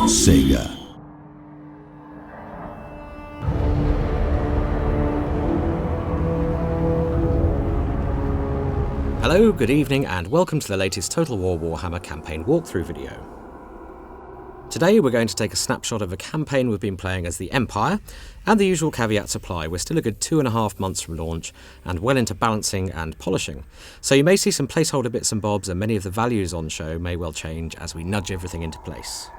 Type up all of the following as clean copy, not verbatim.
Sega. Hello, good evening, and welcome to the latest Total War Warhammer campaign walkthrough video. Today we're going to take a snapshot of a campaign we've been playing as the Empire, and the usual caveats apply. We're still a good 2.5 months from launch, and well into balancing and polishing. So you may see some placeholder bits and bobs, and many of the values on show may well change as we nudge everything into place.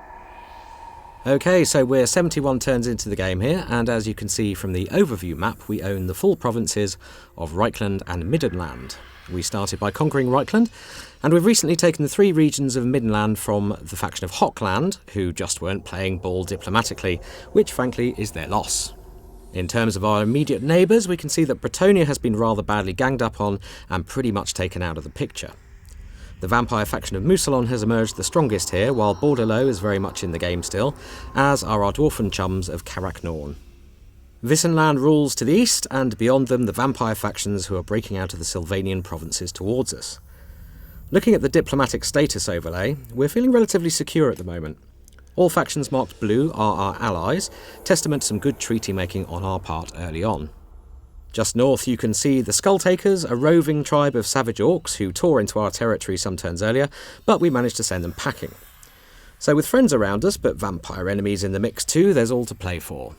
Okay, so we're 71 turns into the game here, and as you can see from the overview map, we own the full provinces of Reichland and Middenland. We started by conquering Reichland, and we've recently taken the 3 regions of Middenland from the faction of Hochland, who just weren't playing ball diplomatically, which frankly is their loss. In terms of our immediate neighbours, we can see that Bretonnia has been rather badly ganged up on and pretty much taken out of the picture. The vampire faction of Mousillon has emerged the strongest here, while Bordelot is very much in the game still, as are our dwarfen chums of Carrack-Norn. Wissenland rules to the east, and beyond them the vampire factions who are breaking out of the Sylvanian provinces towards us. Looking at the diplomatic status overlay, we're feeling relatively secure at the moment. All factions marked blue are our allies, testament to some good treaty making on our part early on. Just north you can see the Skulltakers, a roving tribe of savage orcs who tore into our territory some turns earlier, but we managed to send them packing. So with friends around us, but vampire enemies in the mix too, there's all to play for.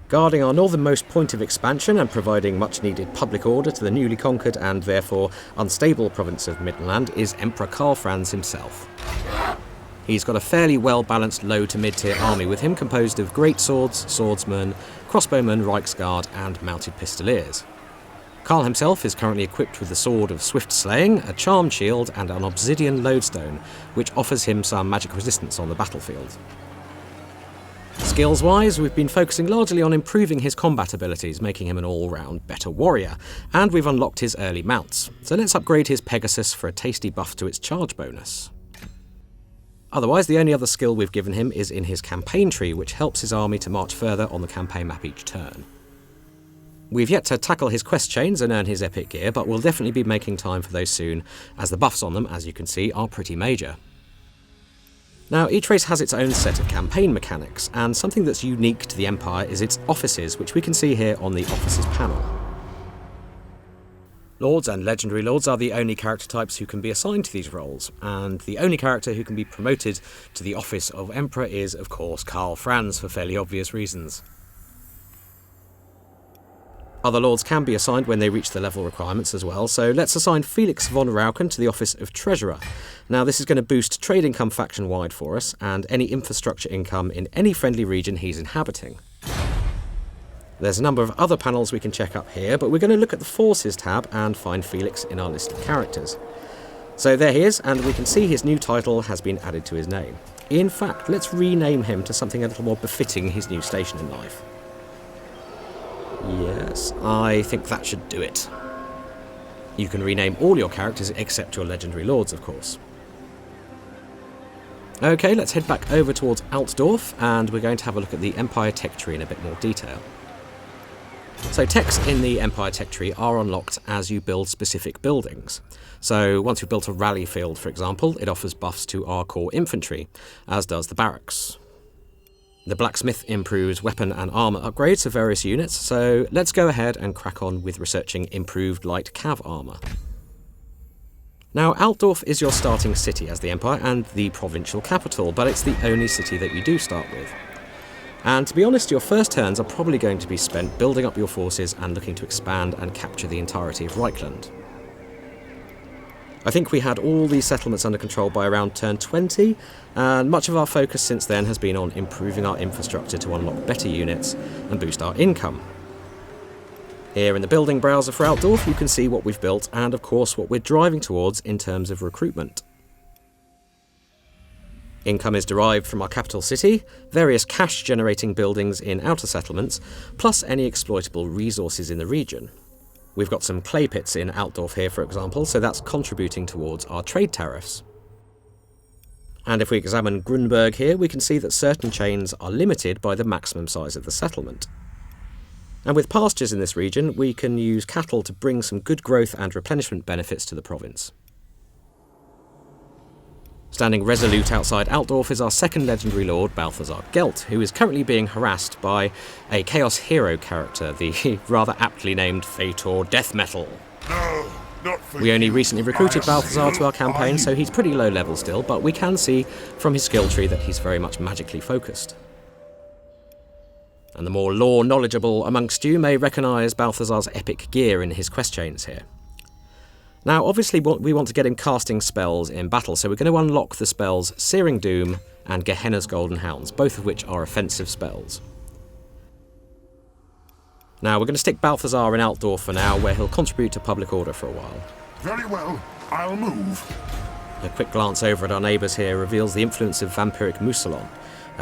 Guarding our northernmost point of expansion and providing much-needed public order to the newly conquered and therefore unstable province of Middenland is Emperor Karl Franz himself. He's got a fairly well-balanced low to mid-tier army with him, composed of great swords, swordsmen, crossbowmen, Reichsguard and mounted pistoliers. Karl himself is currently equipped with the Sword of Swift Slaying, a charmed shield and an obsidian lodestone, which offers him some magic resistance on the battlefield. Skills-wise, we've been focusing largely on improving his combat abilities, making him an all-round better warrior, and we've unlocked his early mounts. So let's upgrade his Pegasus for a tasty buff to its charge bonus. Otherwise, the only other skill we've given him is in his campaign tree, which helps his army to march further on the campaign map each turn. We've yet to tackle his quest chains and earn his epic gear, but we'll definitely be making time for those soon, as the buffs on them, as you can see, are pretty major. Now, each race has its own set of campaign mechanics, and something that's unique to the Empire is its offices, which we can see here on the offices panel. Lords and Legendary Lords are the only character types who can be assigned to these roles, and the only character who can be promoted to the office of Emperor is, of course, Karl Franz, for fairly obvious reasons. Other lords can be assigned when they reach the level requirements as well, so let's assign Felix von Rauken to the office of Treasurer. Now this is going to boost trade income faction-wide for us, and any infrastructure income in any friendly region he's inhabiting. There's a number of other panels we can check up here, but we're going to look at the Forces tab and find Felix in our list of characters. So there he is, and we can see his new title has been added to his name. In fact, let's rename him to something a little more befitting his new station in life. Yes, I think that should do it. You can rename all your characters except your Legendary Lords, of course. Okay, let's head back over towards Altdorf, and we're going to have a look at the Empire Tech Tree in a bit more detail. So techs in the Empire Tech Tree are unlocked as you build specific buildings. So once you've built a rally field, for example, it offers buffs to our core infantry, as does the barracks. The blacksmith improves weapon and armour upgrades for various units, so let's go ahead and crack on with researching improved light cav armour. Now, Altdorf is your starting city as the Empire and the provincial capital, but it's the only city that you do start with. And to be honest, your first turns are probably going to be spent building up your forces and looking to expand and capture the entirety of Reichland. I think we had all these settlements under control by around turn 20, and much of our focus since then has been on improving our infrastructure to unlock better units and boost our income. Here in the building browser for Altdorf you can see what we've built and of course what we're driving towards in terms of recruitment. Income is derived from our capital city, various cash generating buildings in outer settlements, plus any exploitable resources in the region. We've got some clay pits in Altdorf here, for example, so that's contributing towards our trade tariffs. And if we examine Grunberg here, we can see that certain chains are limited by the maximum size of the settlement. And with pastures in this region, we can use cattle to bring some good growth and replenishment benefits to the province. Standing resolute outside Altdorf is our second legendary lord, Balthazar Gelt, who is currently being harassed by a Chaos Hero character, the rather aptly named Fator Death Metal. No, not for We only you. recently recruited I am Balthazar to our sealed campaign, by so you. he's pretty low level still, but we can see from his skill tree that he's very much magically focused. And the more lore knowledgeable amongst you may recognise Balthazar's epic gear in his quest chains here. Now, obviously we want to get him casting spells in battle, so we're going to unlock the spells Searing Doom and Gehenna's Golden Hounds, both of which are offensive spells. Now, we're going to stick Balthazar in Altdorf for now, where he'll contribute to public order for a while. Very well, I'll move. A quick glance over at our neighbours here reveals the influence of vampiric mousillon.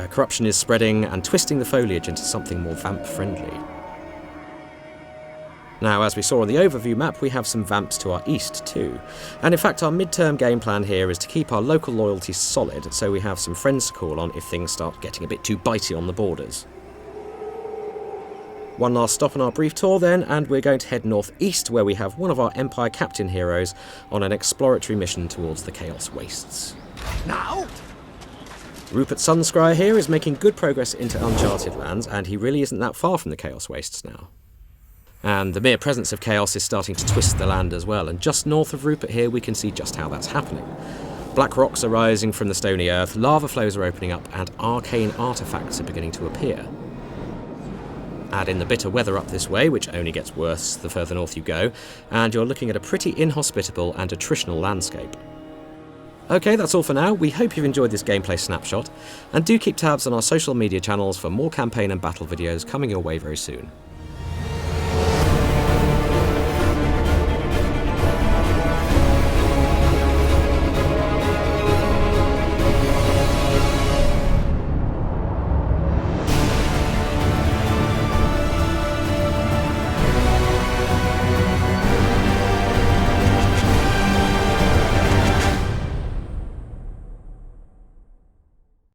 Corruption is spreading and twisting the foliage into something more vamp-friendly. Now, as we saw on the overview map, we have some vamps to our east too. And in fact, our mid-term game plan here is to keep our local loyalty solid, so we have some friends to call on if things start getting a bit too bitey on the borders. One last stop on our brief tour then, and we're going to head northeast, where we have one of our Empire Captain heroes on an exploratory mission towards the Chaos Wastes. Now? Rupert Sunscryer here is making good progress into uncharted lands, and he really isn't that far from the Chaos Wastes now. And the mere presence of chaos is starting to twist the land as well, and just north of Rupert here we can see just how that's happening. Black rocks are rising from the stony earth, lava flows are opening up, and arcane artefacts are beginning to appear. Add in the bitter weather up this way, which only gets worse the further north you go, and you're looking at a pretty inhospitable and attritional landscape. Okay, that's all for now. We hope you've enjoyed this gameplay snapshot, and do keep tabs on our social media channels for more campaign and battle videos coming your way very soon.